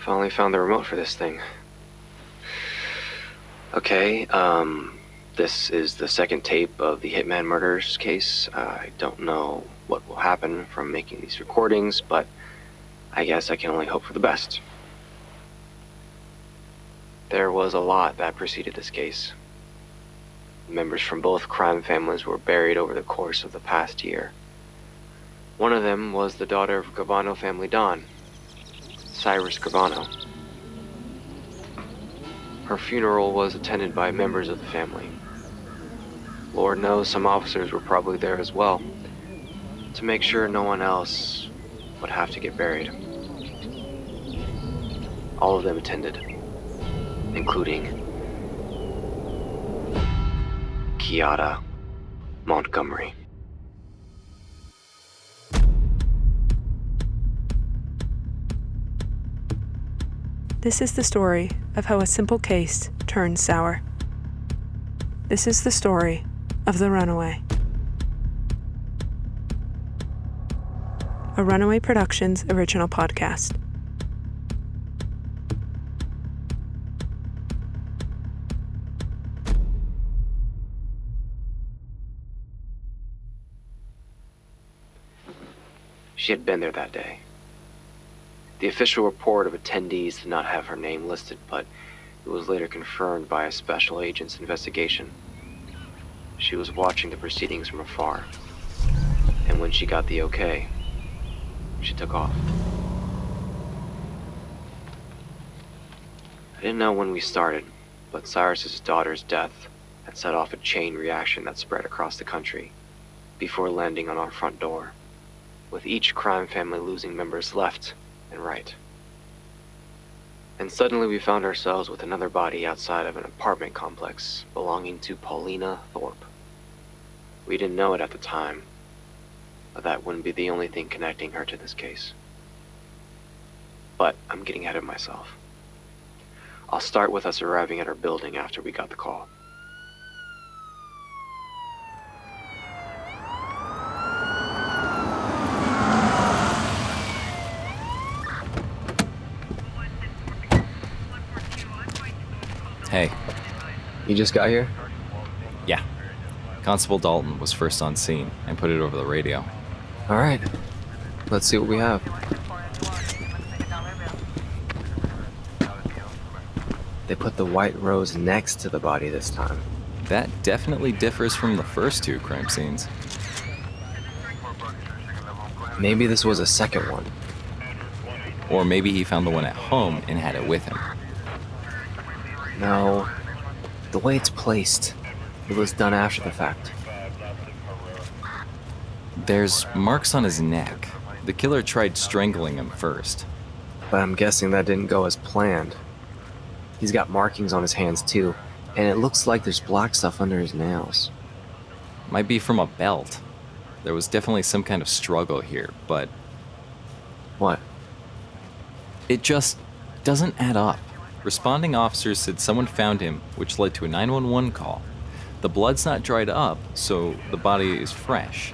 finally found the remote for this thing. Okay, this is the second tape of the Hitman murders case. I don't know what will happen from making these recordings, but I guess I can only hope for the best. There was a lot that preceded this case. Members from both crime families were buried over the course of the past year. One of them was the daughter of Gravano family Don, Cyrus Gravano. Her funeral was attended by members of the family. Lord knows some officers were probably there as well, to make sure no one else would have to get buried. All of them attended, including Chiara Montgomery. This is the story of how a simple case turned sour. This is the story of the Runaway. A Runaway Productions original podcast. She had been there that day. The official report of attendees did not have her name listed, but it was later confirmed by a special agent's investigation. She was watching the proceedings from afar, and when she got the okay, she took off. I didn't know when we started, but Cyrus's daughter's death had set off a chain reaction that spread across the country before landing on our front door, with each crime family losing members left and right. And suddenly we found ourselves with another body outside of an apartment complex belonging to Paulina Thorpe. We didn't know it at the time, but that wouldn't be the only thing connecting her to this case. But I'm getting ahead of myself. I'll start with us arriving at our building after we got the call. Hey. You just got here? Yeah. Constable Dalton was first on scene and put it over the radio. All right. Let's see what we have. They put the white rose next to the body this time. That definitely differs from the first two crime scenes. Maybe this was a second one. Or maybe he found the one at home and had it with him. No. The way it's placed, it was done after the fact. There's marks on his neck. The killer tried strangling him first. But I'm guessing that didn't go as planned. He's got markings on his hands too, and it looks like there's black stuff under his nails. Might be from a belt. There was definitely some kind of struggle here, but... What? It just doesn't add up. Responding officers said someone found him, which led to a 911 call. The blood's not dried up, so the body is fresh.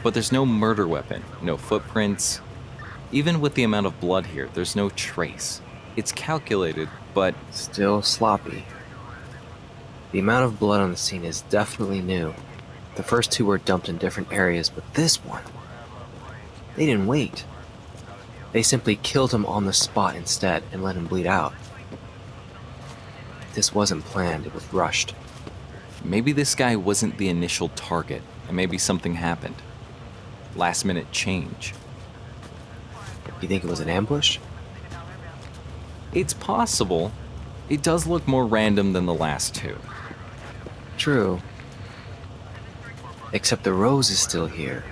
But there's no murder weapon, no footprints. Even with the amount of blood here, there's no trace. It's calculated, but... Still sloppy. The amount of blood on the scene is definitely new. The first two were dumped in different areas, but this one... They didn't wait. They simply killed him on the spot instead and let him bleed out. This wasn't planned, it was rushed. Maybe this guy wasn't the initial target, and maybe something happened. Last minute change. You think it was an ambush? It's possible. It does look more random than the last two. True. Except the rose is still here.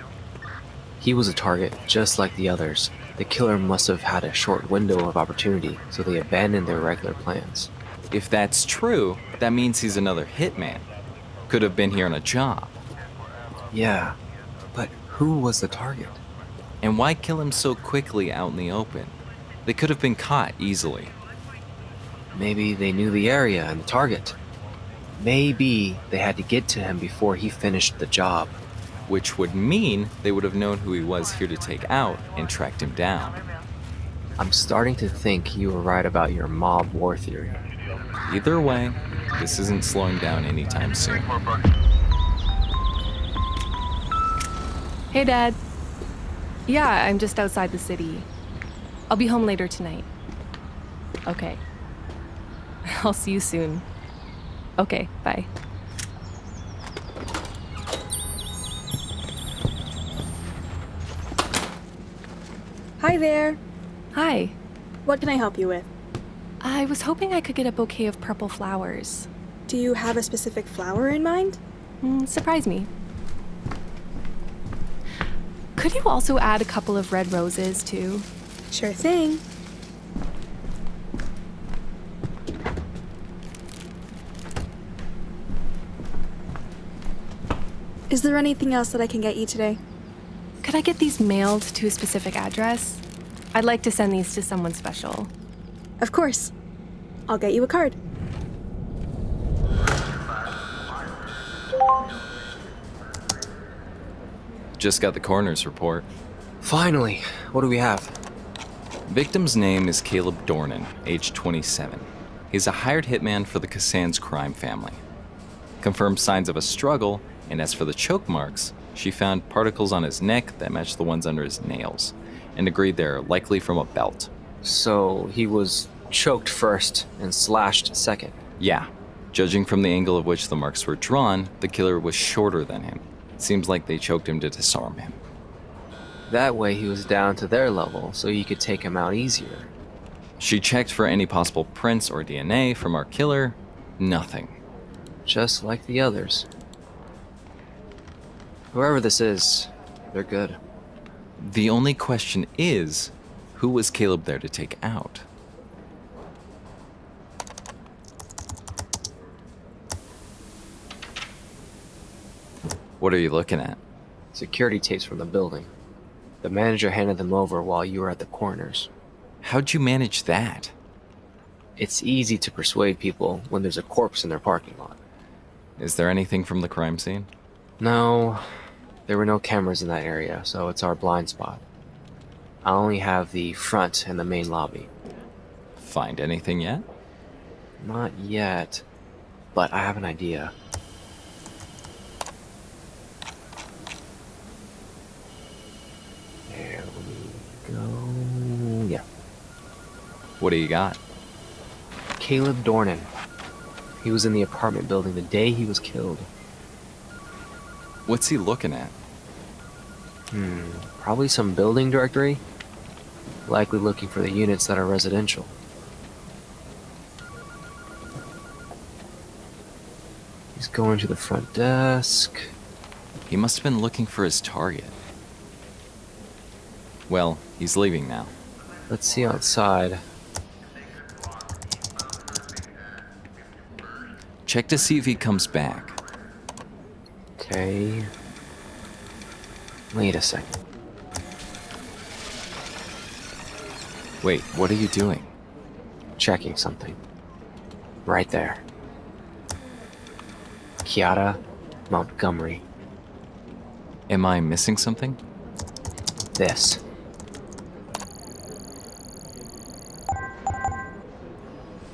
He was a target, just like the others. The killer must have had a short window of opportunity, so they abandoned their regular plans. If that's true, that means he's another hitman. Could have been here on a job. Yeah, but who was the target? And why kill him so quickly out in the open? They could have been caught easily. Maybe they knew the area and the target. Maybe they had to get to him before he finished the job. Which would mean they would have known who he was here to take out and tracked him down. I'm starting to think you were right about your mob war theory. Either way, this isn't slowing down anytime soon. Hey, Dad. Yeah, I'm just outside the city. I'll be home later tonight. Okay. I'll see you soon. Okay, bye. Hi there. Hi. What can I help you with? I was hoping I could get a bouquet of purple flowers. Do you have a specific flower in mind? Surprise me. Could you also add a couple of red roses, too? Sure thing. Is there anything else that I can get you today? Could I get these mailed to a specific address? I'd like to send these to someone special. Of course. I'll get you a card. Just got the coroner's report. Finally, what do we have? Victim's name is Caleb Dornan, age 27. He's a hired hitman for the Cassan's crime family. Confirmed signs of a struggle, and as for the choke marks, she found particles on his neck that match the ones under his nails, and agreed they're likely from a belt. So he was choked first and slashed second. Yeah, judging from the angle of which the marks were drawn, the killer was shorter than him. Seems like they choked him to disarm him. That way he was down to their level, so you could take him out easier. She checked for any possible prints or DNA from our killer. Nothing. Just like the others. Whoever this is, they're good. The only question is, who was Caleb there to take out? What are you looking at? Security tapes from the building. The manager handed them over while you were at the coroner's. How'd you manage that? It's easy to persuade people when there's a corpse in their parking lot. Is there anything from the crime scene? No, there were no cameras in that area, so it's our blind spot. I only have the front and the main lobby. Find anything yet? Not yet, but I have an idea. There we go. Yeah. What do you got? Caleb Dornan. He was in the apartment building the day he was killed. What's he looking at? Probably some building directory. Likely looking for the units that are residential. He's going to the front desk. He must have been looking for his target. Well, he's leaving now. Let's see outside. Check to see if he comes back. Okay. Wait a second. Wait, what are you doing? Checking something. Right there. Chiara Montgomery. Am I missing something? This.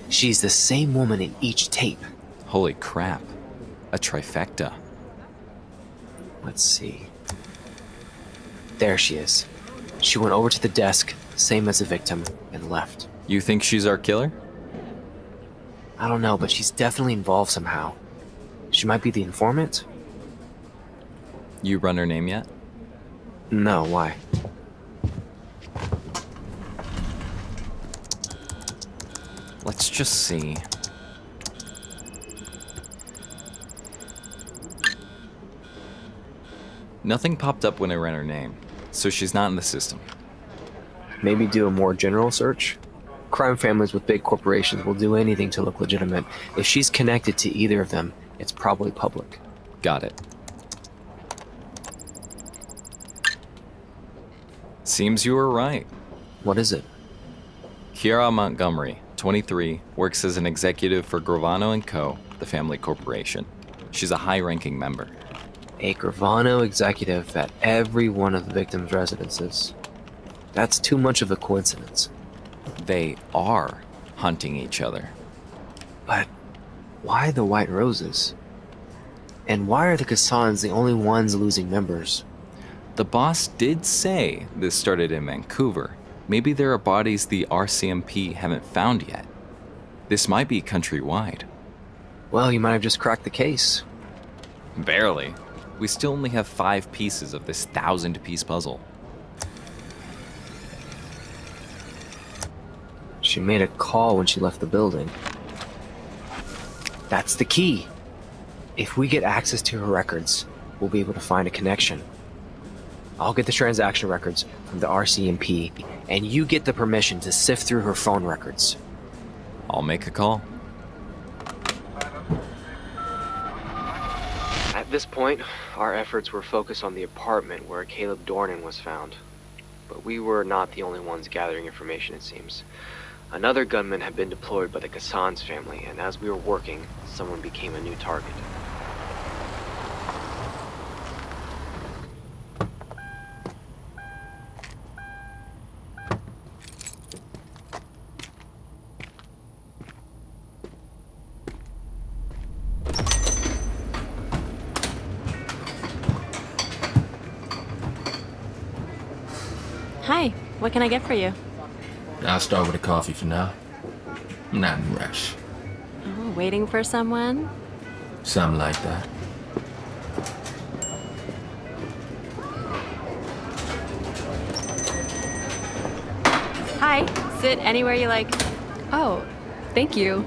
She's the same woman in each tape. Holy crap. A trifecta. Let's see. There she is. She went over to the desk, same as the victim, and left. You think she's our killer? I don't know, but she's definitely involved somehow. She might be the informant? You run her name yet? No, why? Let's just see. Nothing popped up when I ran her name, so she's not in the system. Maybe do a more general search? Crime families with big corporations will do anything to look legitimate. If she's connected to either of them, it's probably public. Got it. Seems you were right. What is it? Chiara Montgomery, 23, works as an executive for Gravano & Co., the family corporation. She's a high-ranking member. A Gravano executive at every one of the victims' residences. That's too much of a coincidence. They are hunting each other. But why the white roses? And why are the Cassans the only ones losing members? The boss did say this started in Vancouver. Maybe there are bodies the RCMP haven't found yet. This might be countrywide. Well, you might have just cracked the case. Barely. We still only have 5 pieces of this 1,000-piece puzzle. She made a call when she left the building. That's the key. If we get access to her records, we'll be able to find a connection. I'll get the transaction records from the RCMP, and you get the permission to sift through her phone records. I'll make a call. At this point, our efforts were focused on the apartment where Caleb Dornan was found. But we were not the only ones gathering information, it seems. Another gunman had been deployed by the Cassans family, and as we were working, someone became a new target. Hi, what can I get for you? I'll start with a coffee for now. I'm not in a rush. Oh, waiting for someone? Something like that. Hi, sit anywhere you like. Oh, thank you.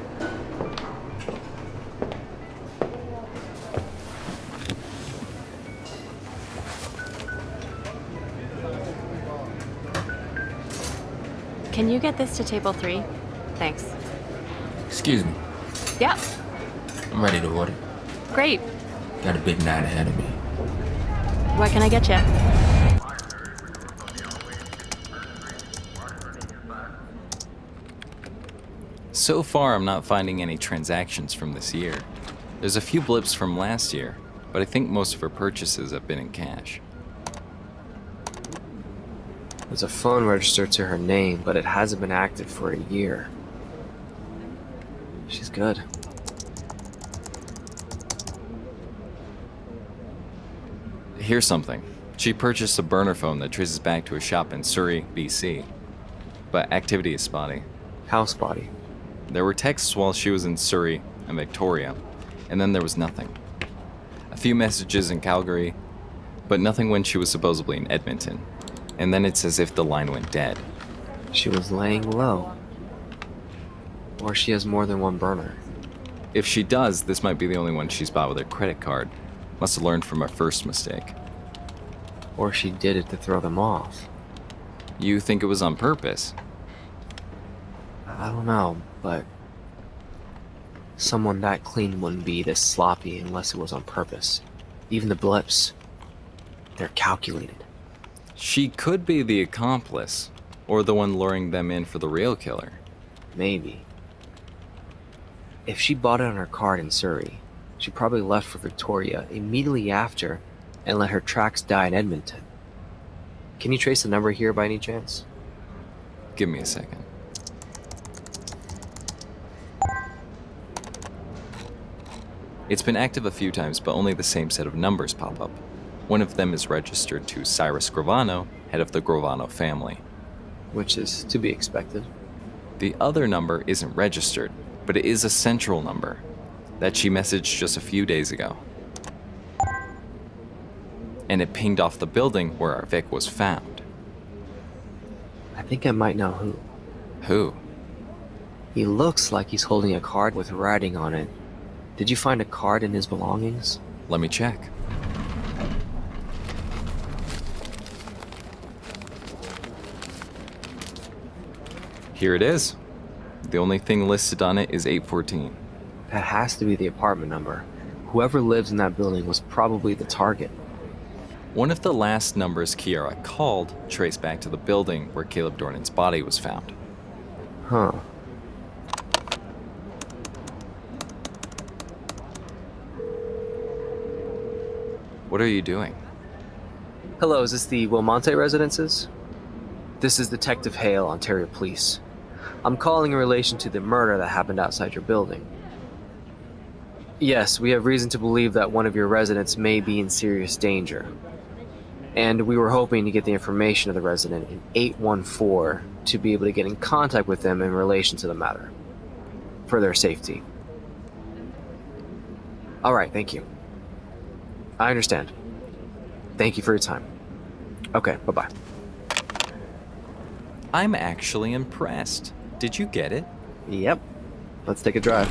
Can you get this to table 3? Thanks. Excuse me. Yep, I'm ready to order. great. Got a big night ahead of me. What can I get you? So far, I'm not finding any transactions from this year. There's a few blips from last year, but I think most of her purchases have been in cash. There's a phone registered to her name, but it hasn't been active for a year. She's good. Here's something. She purchased a burner phone that traces back to a shop in Surrey, BC. But activity is spotty. House body. There were texts while she was in Surrey and Victoria, and then there was nothing. A few messages in Calgary, but nothing when she was supposedly in Edmonton. And then it's as if the line went dead. She was laying low. Or she has more than one burner. If she does, this might be the only one she's bought with her credit card. Must have learned from her first mistake. Or she did it to throw them off. You think it was on purpose? I don't know, but someone that clean wouldn't be this sloppy unless it was on purpose. Even the blips, they're calculated. She could be the accomplice, or the one luring them in for the real killer. Maybe. If she bought it on her card in Surrey, she probably left for Victoria immediately after and let her tracks die in Edmonton. Can you trace the number here by any chance? Give me a second. It's been active a few times, but only the same set of numbers pop up. One of them is registered to Cyrus Gravano, head of the Gravano family. Which is to be expected. The other number isn't registered, but it is a central number that she messaged just a few days ago. And it pinged off the building where our Vic was found. I think I might know who. Who? He looks like he's holding a card with writing on it. Did you find a card in his belongings? Let me check. Here it is. The only thing listed on it is 814. That has to be the apartment number. Whoever lives in that building was probably the target. One of the last numbers Chiara called traced back to the building where Caleb Dornan's body was found. Huh. What are you doing? Hello, is this the Wilmonte Residences? This is Detective Hale, Ontario Police. I'm calling in relation to the murder that happened outside your building. Yes, we have reason to believe that one of your residents may be in serious danger. And we were hoping to get the information of the resident in 814 to be able to get in contact with them in relation to the matter, for their safety. Alright, thank you. I understand. Thank you for your time. Okay, bye-bye. I'm actually impressed. Did you get it? Yep. Let's take a drive.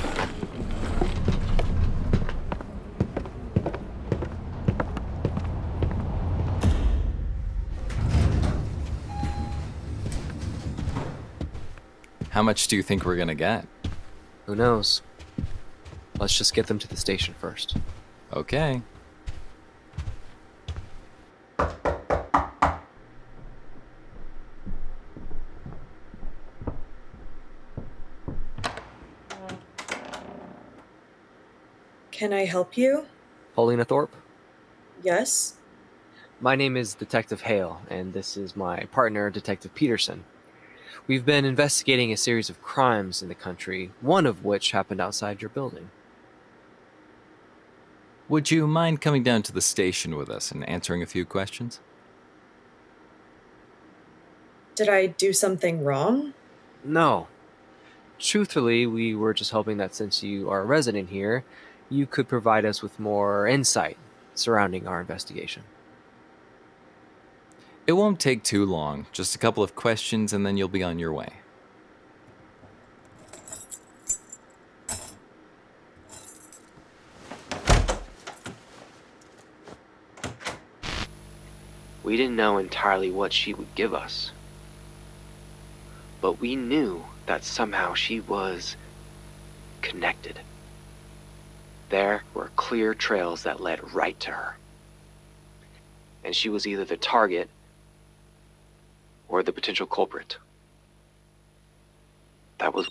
How much do you think we're gonna get? Who knows? Let's just get them to the station first. Okay. Can I help you? Paulina Thorpe? Yes? My name is Detective Hale, and this is my partner, Detective Peterson. We've been investigating a series of crimes in the country, one of which happened outside your building. Would you mind coming down to the station with us and answering a few questions? Did I do something wrong? No. Truthfully, we were just hoping that since you are a resident here, you could provide us with more insight surrounding our investigation. It won't take too long. Just a couple of questions and then you'll be on your way. We didn't know entirely what she would give us. But we knew that somehow she was connected. There were clear trails that led right to her. And she was either the target or the potential culprit. That was